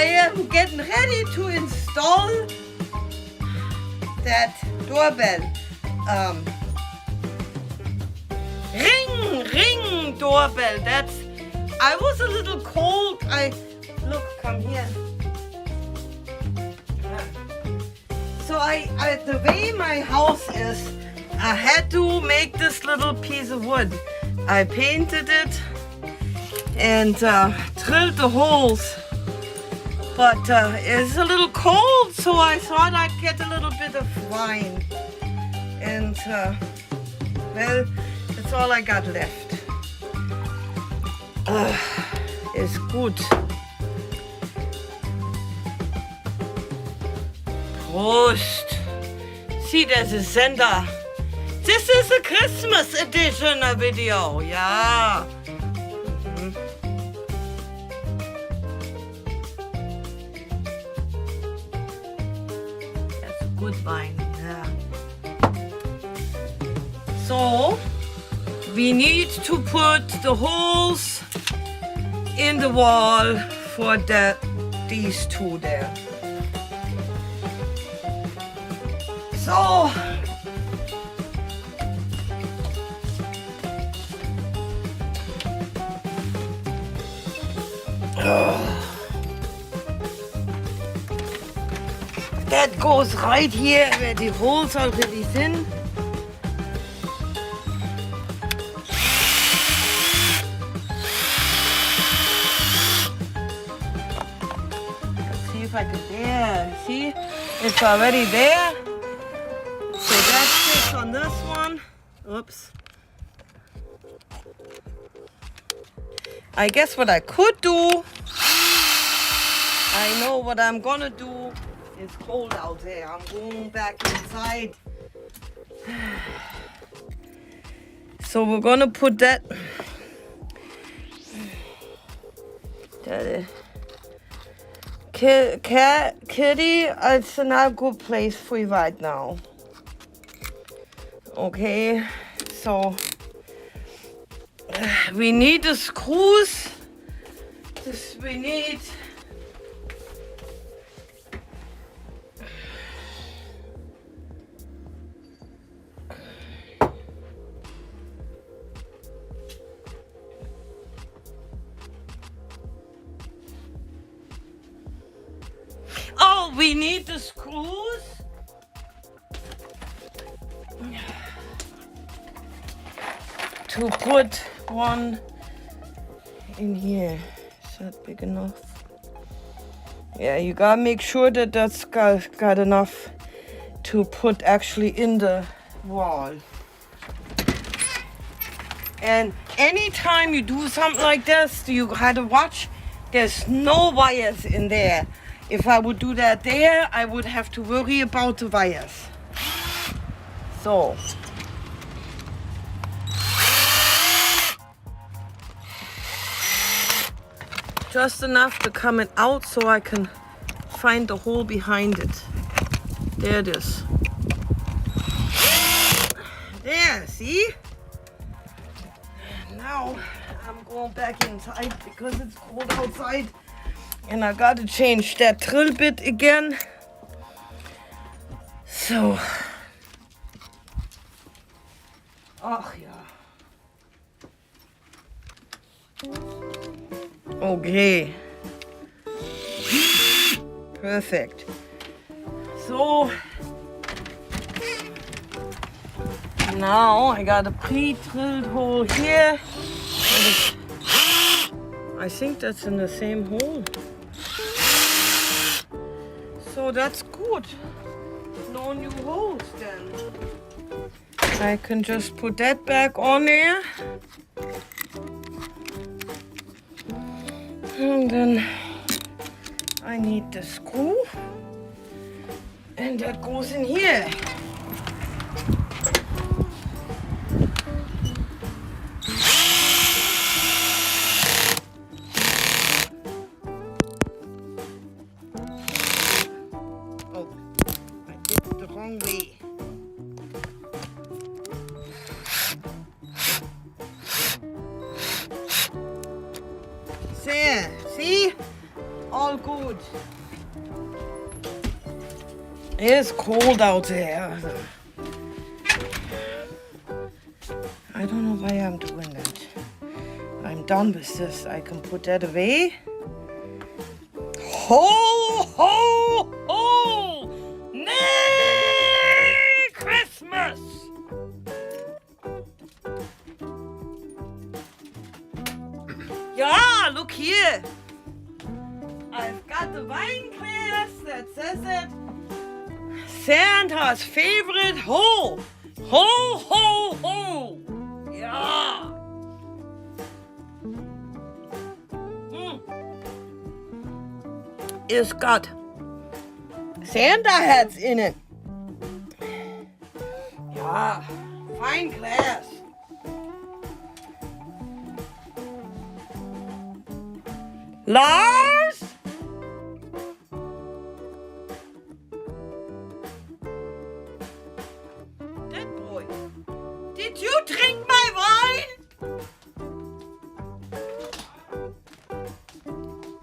I am getting ready to install that doorbell. Ring doorbell. I was a little cold. Come here. So the way my house is, I had to make this little piece of wood. I painted it and drilled the holes. But it's a little cold, so I thought I'd get a little bit of wine. And, well, that's all I got left. It's good. Prost. See, there's a sender. This is a Christmas edition video, yeah. That's a good wine, yeah. So, we need to put the holes in the wall for these two there. So, that goes right here where the holes already in. Let's see if I can, there, see? It's already there. So that fits on this one. Oops. I guess what I could do, I know what I'm gonna do. It's cold out there. I'm going back inside. So we're gonna put that. Kitty, it's not a good place for you right now. Okay, so we need the screws. We need we need the screws. To put one in here. Is that big enough? Yeah, you gotta make sure that that's got enough to put actually in the wall. And anytime you do something like this, you gotta watch. There's no wires in there. If I would do that there, I would have to worry about the wires. So. Just enough to come it out so I can find the hole behind it. There it is. There, see? Now I'm going back inside because it's cold outside. And I gotta change that drill bit again. So. Ach ja. Okay. Perfect. So. Now I got a pre-drilled hole here. I think that's in the same hole. So that's good. No new holes then. I can just put that back on there. And then I need the screw. And that goes in here. There, see? All good. It's cold out there. I don't know why I'm doing that. I'm done with this. I can put that away. Ho, ho, ho! Merry Christmas! Yeah, look here. I've got the wine glass that says it. Santa's favorite ho! Ho, ho, ho! Yeah! It's got Santa hats in it. Yeah, fine glass. Lars? That boy. Did you drink my wine?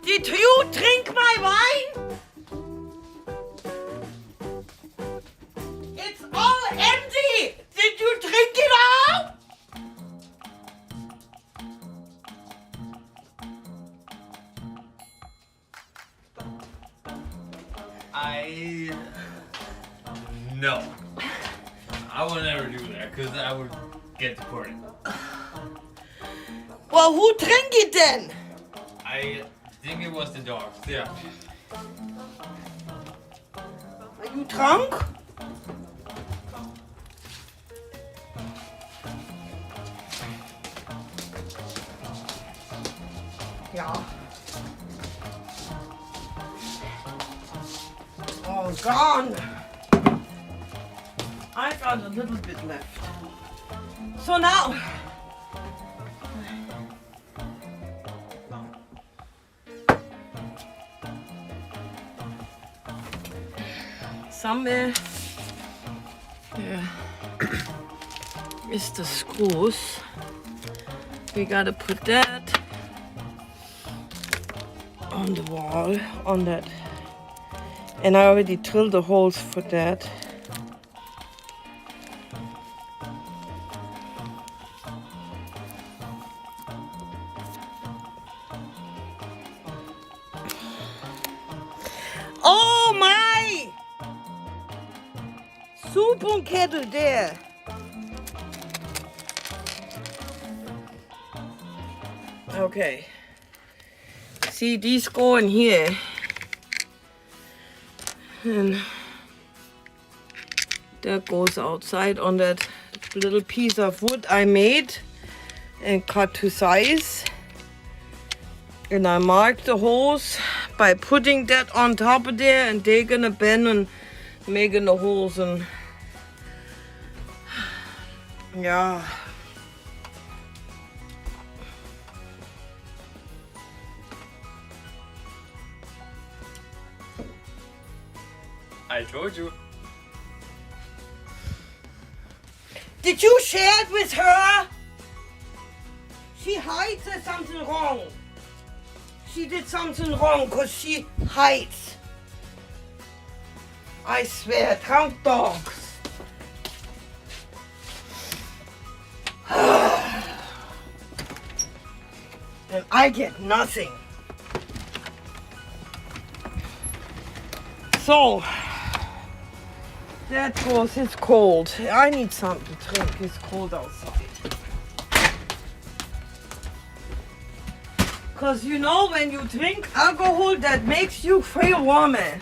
Did you drink my wine? It's all empty. Did you drink it all? No. I would never do that because I would get deported. Well, who drank it then? I think it was the dogs, yeah. Are you drunk? Yeah. All gone. I got a little bit left. So now, somewhere there is the screws. We gotta put that on the wall, on that. And I already drilled the holes for that. Oh my! Soup and kettle there. Okay. See, these go in here. And that goes outside on that little piece of wood I made and cut to size. And I marked the holes by putting that on top of there, and they're gonna bend and making the holes. And yeah. I told you. Did you share it with her? She hides there's something wrong. She did something wrong because she hides. I swear, drunk dogs. And I get nothing. So, that goes, it's cold. I need something to drink, it's cold outside. Because you know, when you drink alcohol, that makes you feel warmer.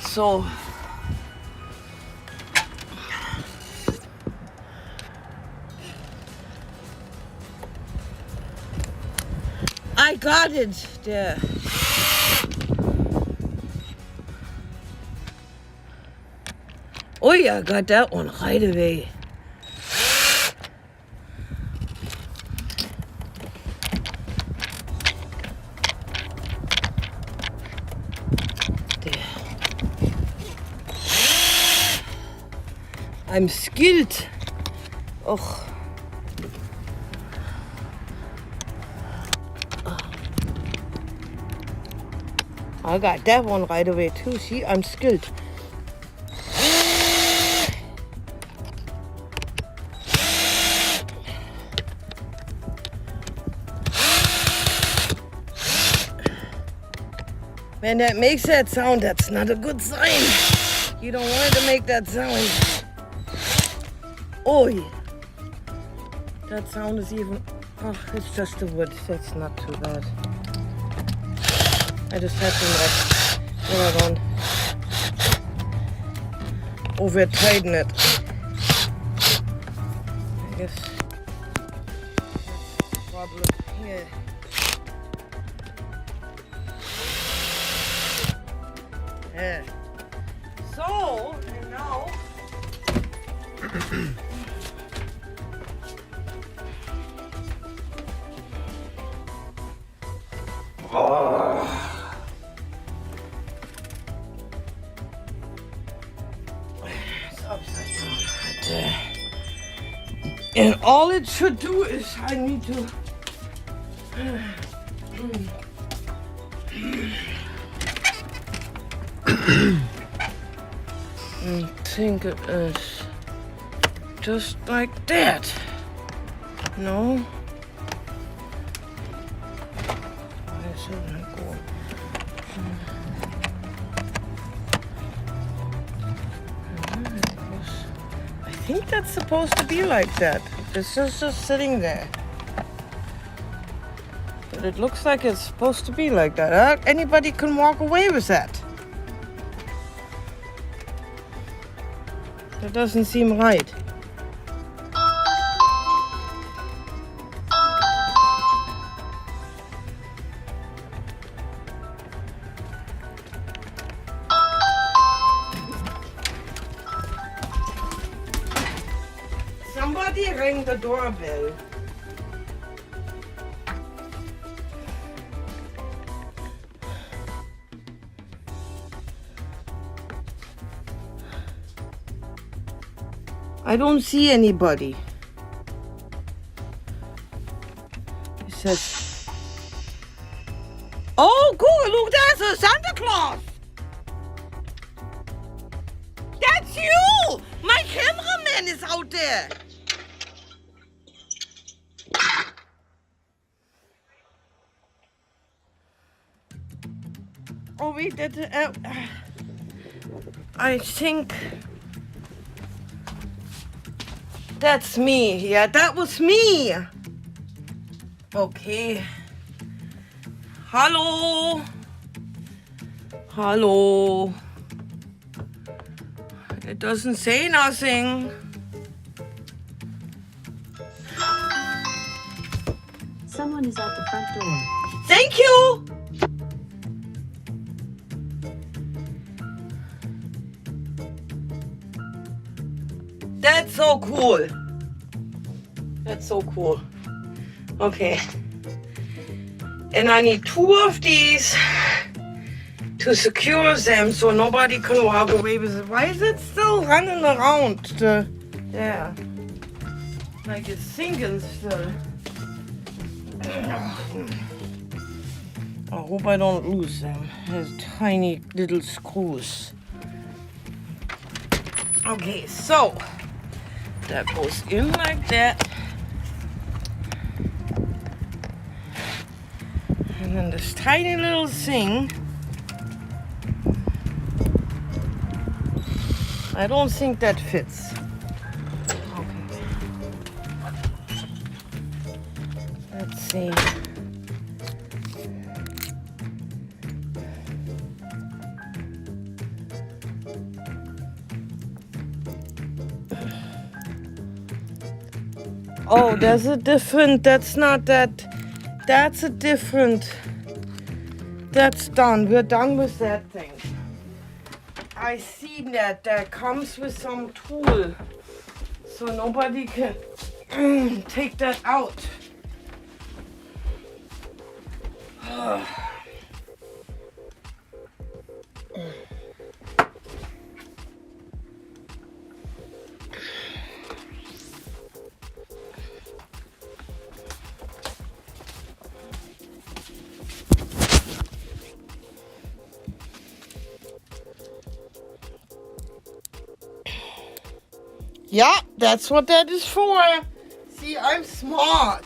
So I got it there. Oh yeah, I got that one right away. I'm skilled. Oh. I got that one right away too. See, I'm skilled. When that makes that sound, that's not a good sign. You don't want it to make that sound. Oi! That sound is even... Oh, it's just the wood. That's not too bad. I just had to over tighten it. I guess problem here. Yeah. So and now it's upside down right there. And all it should do is I need to think it is just like that. No? Why is it not going? I think that's supposed to be like that. This is just sitting there. But it looks like it's supposed to be like that. Anybody can walk away with that. That doesn't seem right. Somebody rang the doorbell. I don't see anybody. It says, oh, cool, look, there's a Santa Claus. That's you. My cameraman is out there. Oh, wait, I think... That's me. Yeah, that was me. Okay. Hello. Hello. It doesn't say nothing. Someone is at the front door. Thank you. That's so cool. That's so cool. Okay. And I need 2 of these to secure them so nobody can walk away with it. Why is it still running around? Yeah. Like it's sinking still. I hope I don't lose them. There's tiny little screws. Okay, so that goes in like that. And then this tiny little thing. I don't think that fits. Okay. Let's see. Oh, there's a different, that's not that, that's a different, that's done. We're done with that thing. I see that comes with some tool, so nobody can take that out. Yeah, that's what that is for. See, I'm smart.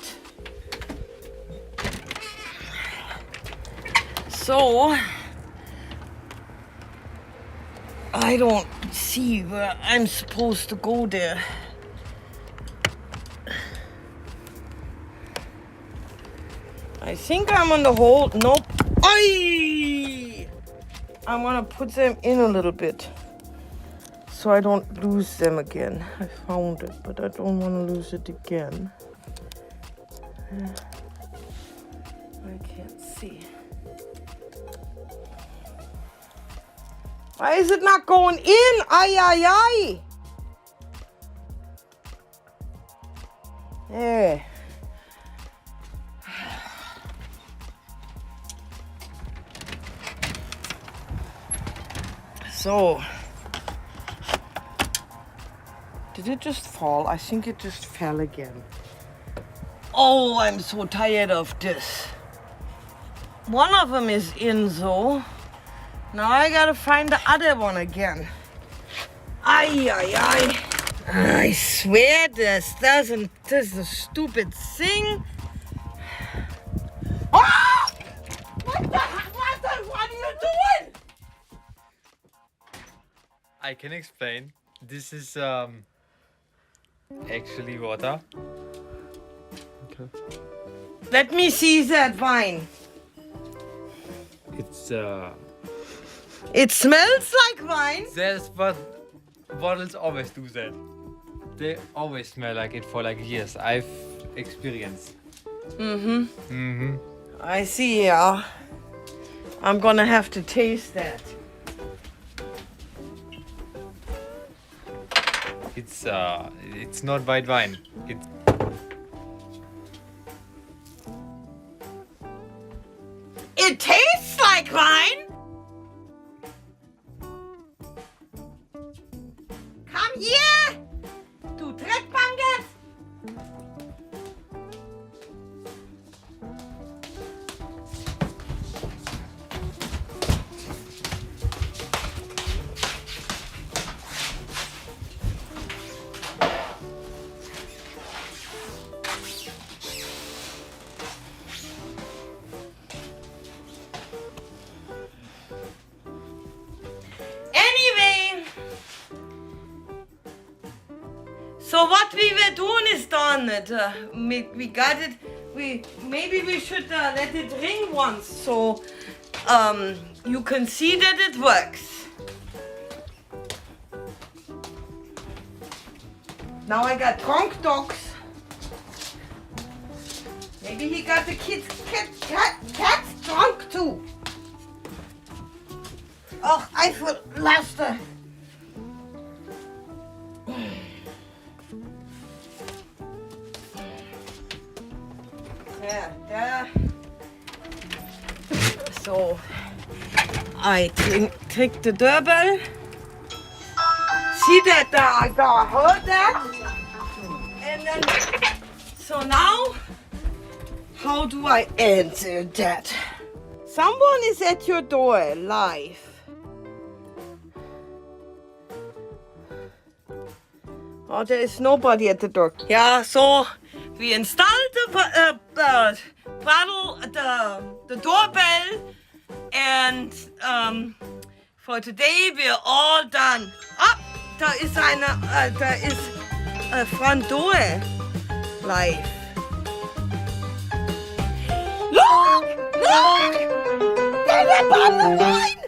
So, I don't see where I'm supposed to go there. I think I'm on the hole. Nope. Aye! I'm gonna put them in a little bit so I don't lose them again. I found it, but I don't want to lose it again. I can't see. Why is it not going in? Ay, ay, ay. There. So, did it just fall? I think it just fell again. Oh, I'm so tired of this. One of them is in, so now I gotta find the other one again. Ay, ay, ay. I swear this is a stupid thing. Ah! What are you doing? I can explain. This is actually water. Okay. Let me see that wine. It's It smells like wine. that's what bottles always do that. They always smell like it for like years. I've experienced. I see, yeah. I'm gonna have to taste that. It's not white wine. It tastes like wine. Come here, du Dreckbanget. Anyway, so what we were doing is done. We got it. Maybe we should let it ring once so you can see that it works. Now I got drunk dogs. Maybe he got the cats drunk too. Oh, I feel lost. Yeah. So, I take the doorbell. See that I heard that? And then, so now, how do I answer that? Someone is at your door live. Oh, there is nobody at the door. Yeah, so we installed the doorbell, and for today we're all done. Ah, da ist eine Front Door live. Look! Look! There's a bottle of wine!